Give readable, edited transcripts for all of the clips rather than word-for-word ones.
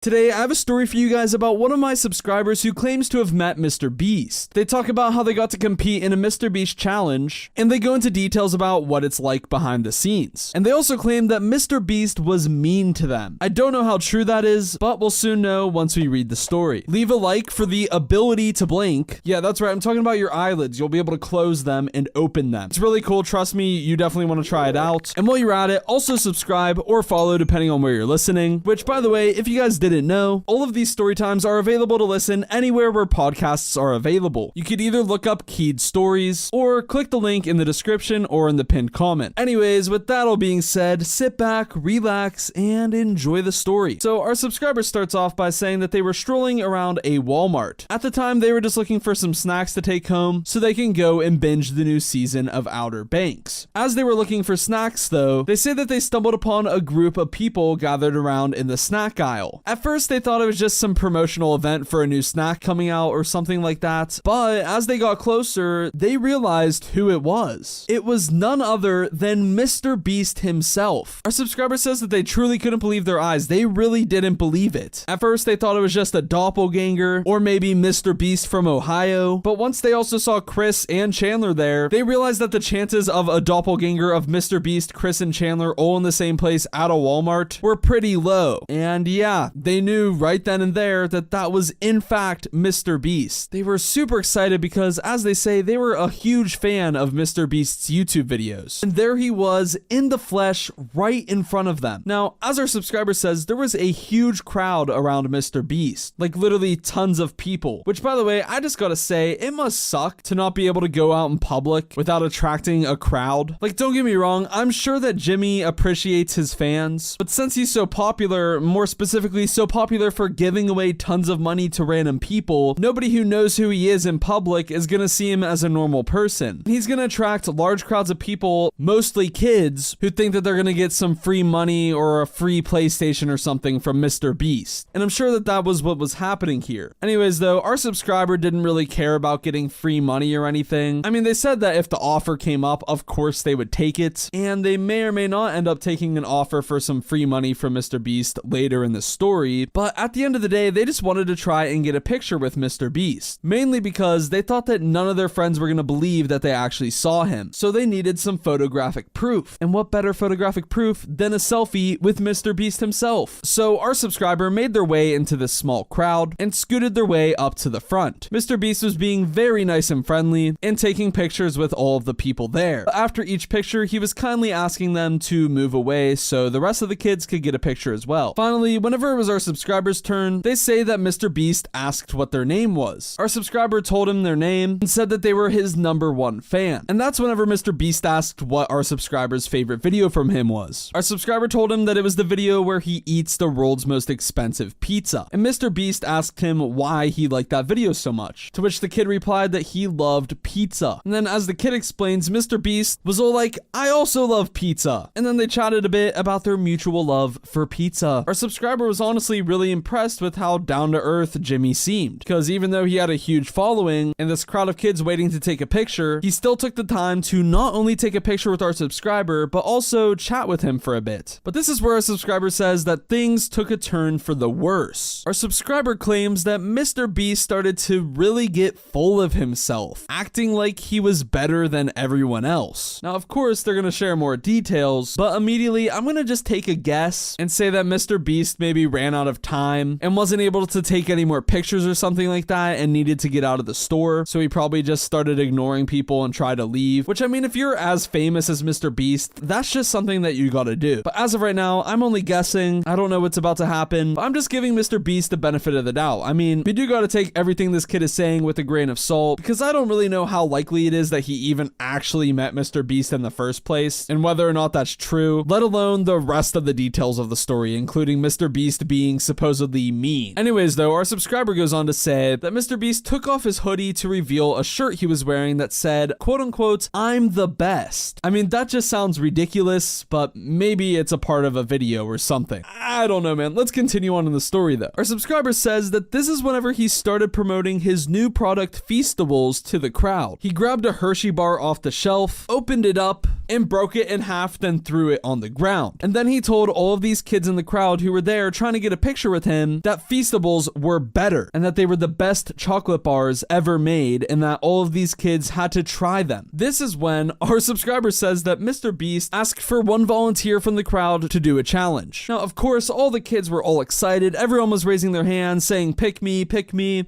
Today, I have a story for you guys about one of my subscribers who claims to have met MrBeast. They talk about how they got to compete in a MrBeast challenge, and they go into details about what it's like behind the scenes. And they also claim that MrBeast was mean to them. I don't know how true that is, but we'll soon know once we read the story. Leave a like for the ability to blink. Yeah, that's right, I'm talking about your eyelids. You'll be able to close them and open them. It's really cool, trust me, you definitely want to try it out. And while you're at it, also subscribe or follow depending on where you're listening, which by the way, if you guys didn't know, all of these story times are available to listen anywhere where podcasts are available. You could either look up KeidStories or click the link in the description or in the pinned comment. Anyways, with that all being said, sit back, relax, and enjoy the story. So our subscriber starts off by saying that they were strolling around a Walmart. At the time, they were just looking for some snacks to take home so they can go and binge the new season of Outer Banks. As they were looking for snacks though, they say that they stumbled upon a group of people gathered around in the snack aisle. At first, they thought it was just some promotional event for a new snack coming out or something like that, but as they got closer, they realized who it was. It was none other than MrBeast himself. Our subscriber says that they truly couldn't believe their eyes. They really didn't believe it. At first, they thought it was just a doppelganger or maybe MrBeast from Ohio, but once they also saw Chris and Chandler there, they realized that the chances of a doppelganger of MrBeast, Chris, and Chandler all in the same place at a Walmart were pretty low. And yeah, they knew right then and there that that was in fact MrBeast. They were super excited because, as they say, they were a huge fan of MrBeast's YouTube videos. And there he was in the flesh right in front of them. Now, as our subscriber says, there was a huge crowd around MrBeast. Like literally tons of people. Which, by the way, I just gotta say, it must suck to not be able to go out in public without attracting a crowd. Like, don't get me wrong, I'm sure that Jimmy appreciates his fans, but since he's so popular, more specifically so popular for giving away tons of money to random people, nobody who knows who he is in public is gonna see him as a normal person. He's gonna attract large crowds of people, mostly kids, who think that they're gonna get some free money or a free PlayStation or something from MrBeast. And I'm sure that that was what was happening here. Anyways though, our subscriber didn't really care about getting free money or anything. I mean, they said that if the offer came up, of course they would take it, and they may or may not end up taking an offer for some free money from MrBeast later in the story, but at the end of the day, they just wanted to try and get a picture with MrBeast, mainly because they thought that none of their friends were going to believe that they actually saw him, so they needed some photographic proof. And what better photographic proof than a selfie with MrBeast himself? So our subscriber made their way into this small crowd and scooted their way up to the front. MrBeast was being very nice and friendly and taking pictures with all of the people there. After each picture, he was kindly asking them to move away so the rest of the kids could get a picture as well. Finally, whenever it was our subscriber's turn, they say that MrBeast asked what their name was. Our subscriber told him their name and said that they were his #1 fan. And that's whenever MrBeast asked what our subscriber's favorite video from him was. Our subscriber told him that it was the video where he eats the world's most expensive pizza. And MrBeast asked him why he liked that video so much, to which the kid replied that he loved pizza. And then as the kid explains, MrBeast was all like, I also love pizza. And then they chatted a bit about their mutual love for pizza. Our subscriber was honestly really impressed with how down-to-earth Jimmy seemed, because even though he had a huge following and this crowd of kids waiting to take a picture, he still took the time to not only take a picture with our subscriber, but also chat with him for a bit. But this is where our subscriber says that things took a turn for the worse. Our subscriber claims that MrBeast started to really get full of himself, acting like he was better than everyone else. Now, of course, they're gonna share more details, but immediately I'm gonna just take a guess and say that MrBeast maybe ran out of time and wasn't able to take any more pictures or something like that and needed to get out of the store, so he probably just started ignoring people and tried to leave, which I mean, if you're as famous as MrBeast, that's just something that you gotta do. But as of right now, I'm only guessing. I don't know what's about to happen, but I'm just giving MrBeast the benefit of the doubt. I mean, we do gotta take everything this kid is saying with a grain of salt, because I don't really know how likely it is that he even actually met MrBeast in the first place, and whether or not that's true, let alone the rest of the details of the story, including MrBeast being supposedly mean. Anyways though, our subscriber goes on to say that MrBeast took off his hoodie to reveal a shirt he was wearing that said, quote unquote, I'm the best. I mean, that just sounds ridiculous, but maybe it's a part of a video or something. I don't know, man. Let's continue on in the story though. Our subscriber says that this is whenever he started promoting his new product Feastables to the crowd. He grabbed a Hershey bar off the shelf, opened it up, and broke it in half, then threw it on the ground. And then he told all of these kids in the crowd who were there trying to get a picture with him that feastables were better and that they were the best chocolate bars ever made and that all of these kids had to try them. This is when our subscriber says that MrBeast asked for one volunteer from the crowd to do a challenge. Now, of course, all the kids were all excited. Everyone was raising their hands saying, pick me,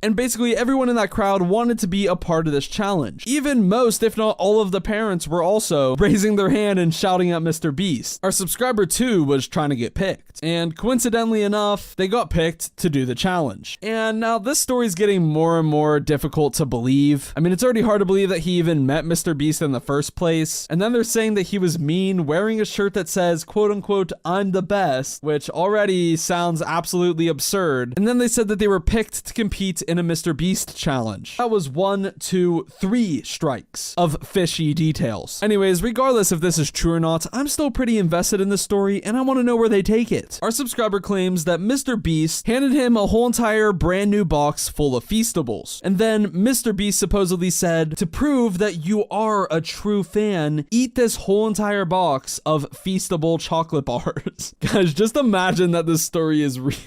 and basically everyone in that crowd wanted to be a part of this challenge. Even most, if not all of the parents were also raising their hand and shouting at MrBeast. Our subscriber too was trying to get picked, and coincidentally enough, they got picked to do the challenge. And now this story is getting more and more difficult to believe. I mean, it's already hard to believe that he even met MrBeast in the first place, and then they're saying that he was mean, wearing a shirt that says, quote unquote, I'm the best, which already sounds absolutely absurd. And then they said that they were picked to compete in a MrBeast challenge. That was 1, 2, 3 strikes of fishy details. Anyways, regardless if this is true or not, I'm still pretty invested in this story and I want to know where they take it. Our subscriber claims that MrBeast handed him a whole entire brand new box full of feastables. And then MrBeast supposedly said, to prove that you are a true fan, eat this whole entire box of feastable chocolate bars. Guys, just imagine that this story is real.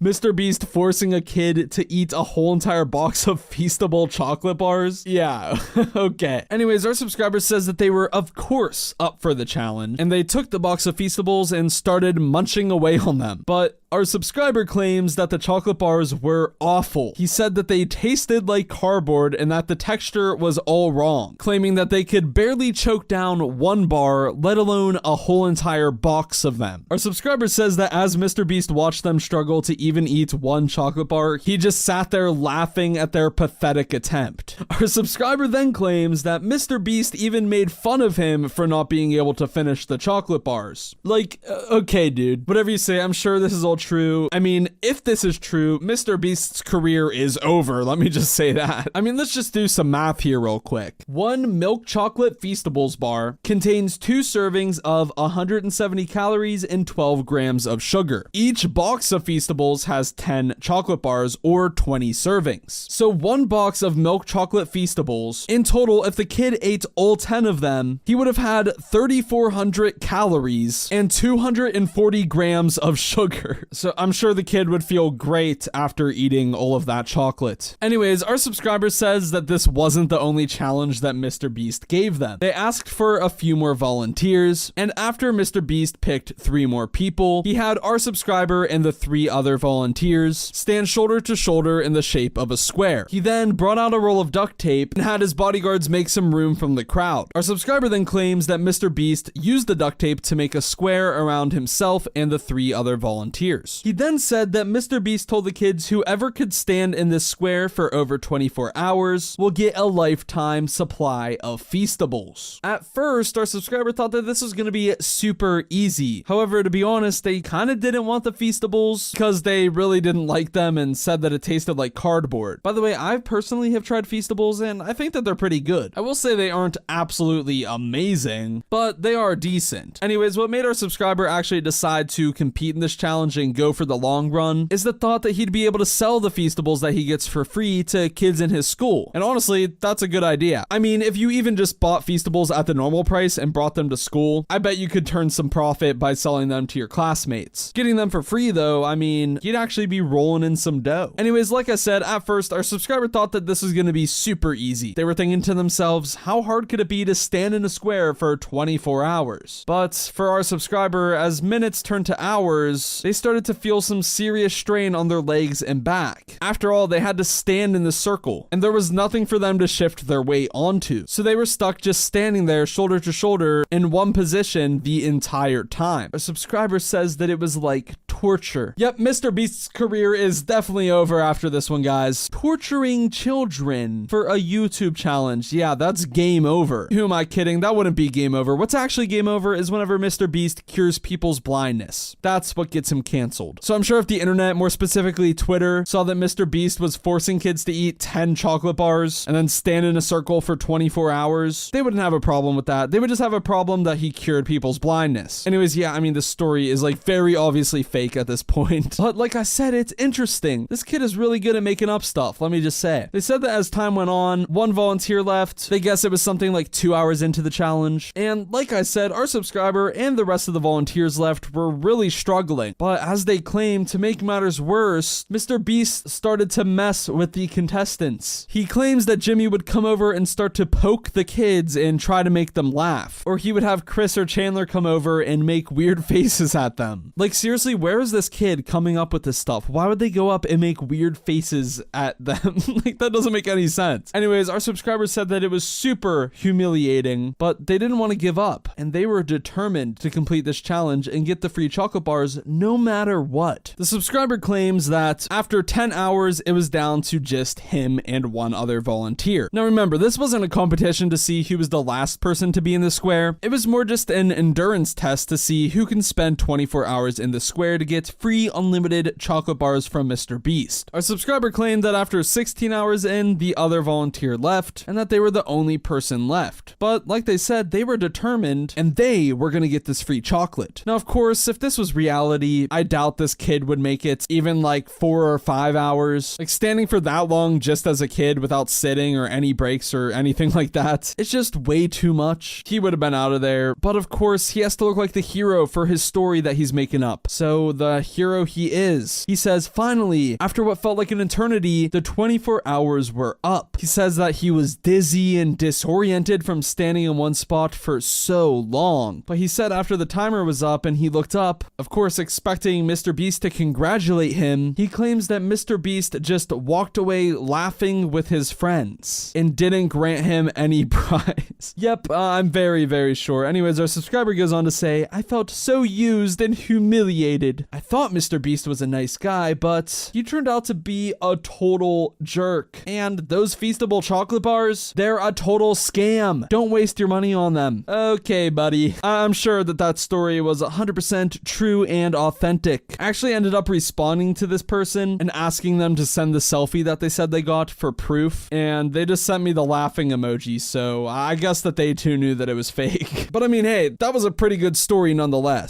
MrBeast forcing a kid to eat a whole entire box of feastable chocolate bars? Yeah, okay. Anyways, our subscriber says that they were, of course, up for the challenge, and they took the box of feastables and started munching away on them. But our subscriber claims that the chocolate bars were awful. He said that they tasted like cardboard and that the texture was all wrong, claiming that they could barely choke down one bar, let alone a whole entire box of them. Our subscriber says that as MrBeast watched them struggle to even eat one chocolate bar, he just sat there laughing at their pathetic attempt. Our subscriber then claims that MrBeast even made fun of him for not being able to finish the chocolate bars. Like, okay, dude, whatever you say, I'm sure this is all true. I mean, if this is true, MrBeast's career is over. Let me just say that. I mean, let's just do some math here real quick. One milk chocolate feastables bar contains 2 servings of 170 calories and 12 grams of sugar. Each box of feastables has 10 chocolate bars or 20 servings. So one box of milk chocolate feastables, in total, if the kid ate all 10 of them, he would have had 3,400 calories and 240 grams of sugar. So I'm sure the kid would feel great after eating all of that chocolate. Anyways, our subscriber says that this wasn't the only challenge that MrBeast gave them. They asked for a few more volunteers, and after MrBeast picked 3 more people, he had our subscriber and the 3 other volunteers stand shoulder to shoulder in the shape of a square. He then brought out a roll of duct tape and had his bodyguards make some room from the crowd. Our subscriber then claims that MrBeast used the duct tape to make a square around himself and the 3 other volunteers. He then said that MrBeast told the kids whoever could stand in this square for over 24 hours will get a lifetime supply of feastables. At first, our subscriber thought that this was going to be super easy. However, to be honest, they kind of didn't want the feastables because they really didn't like them and said that it tasted like cardboard. By the way, I personally have tried feastables and I think that they're pretty good. I will say they aren't absolutely amazing, but they are decent. Anyways, what made our subscriber actually decide to compete in this challenge and go for the long run is the thought that he'd be able to sell the feastables that he gets for free to kids in his school. And honestly, that's a good idea. I mean, if you even just bought feastables at the normal price and brought them to school, I bet you could turn some profit by selling them to your classmates. Getting them for free though, I mean, you'd actually be rolling in some dough. Anyways, like I said, at first, our subscriber thought that this was going to be super easy. They were thinking to themselves, how hard could it be to stand in a square for 24 hours? But for our subscriber, as minutes turned to hours, they started to feel some serious strain on their legs and back. After all, they had to stand in the circle, and there was nothing for them to shift their weight onto. So they were stuck just standing there shoulder to shoulder in one position the entire time. Our subscriber says that it was like torture. Yep, MrBeast's career is definitely over after this one, guys. Torturing children for a YouTube challenge. Yeah, that's game over. Who am I kidding? That wouldn't be game over. What's actually game over is whenever MrBeast cures people's blindness. That's what gets him canceled. canceled. So I'm sure if the internet, more specifically Twitter, saw that MrBeast was forcing kids to eat 10 chocolate bars and then stand in a circle for 24 hours, they wouldn't have a problem with that. They would just have a problem that he cured people's blindness. Anyways, yeah, I mean, the story is like very obviously fake at this point. But like I said, it's interesting. This kid is really good at making up stuff, let me just say. They said that as time went on, one volunteer left. They guess it was something like 2 hours into the challenge. And like I said, our subscriber and the rest of the volunteers left were really struggling. But as they claim, to make matters worse, MrBeast started to mess with the contestants. He claims that Jimmy would come over and start to poke the kids and try to make them laugh. Or he would have Chris or Chandler come over and make weird faces at them. Like, seriously, where is this kid coming up with this stuff? Why would they go up and make weird faces at them? Like, that doesn't make any sense. Anyways, our subscribers said that it was super humiliating, but they didn't want to give up, and they were determined to complete this challenge and get the free chocolate bars no matter what. The subscriber claims that after 10 hours, it was down to just him and one other volunteer. Now remember, this wasn't a competition to see who was the last person to be in the square. It was more just an endurance test to see who can spend 24 hours in the square to get free unlimited chocolate bars from MrBeast. Our subscriber claimed that after 16 hours in, the other volunteer left, and that they were the only person left. But like they said, they were determined, and they were gonna get this free chocolate. Now, of course, if this was reality, I doubt this kid would make it even like 4 or 5 hours. Like, standing for that long just as a kid without sitting or any breaks or anything like that, it's just way too much. He would have been out of there. But of course, he has to look like the hero for his story that he's making up. So the hero he is. He says, finally, after what felt like an eternity, the 24 hours were up. He says that he was dizzy and disoriented from standing in one spot for so long. But he said after the timer was up and he looked up, of course expecting MrBeast to congratulate him, he claims that MrBeast just walked away laughing with his friends and didn't grant him any prize. Yep, I'm very, very sure. Anyways, our subscriber goes on to say, I felt so used and humiliated. I thought MrBeast was a nice guy, but he turned out to be a total jerk. And those feastable chocolate bars, they're a total scam. Don't waste your money on them. Okay, buddy. I'm sure that that story was 100% true and authentic. I actually ended up responding to this person and asking them to send the selfie that they said they got for proof, and they just sent me the laughing emoji, so I guess that they too knew that it was fake. But I mean, hey, that was a pretty good story nonetheless.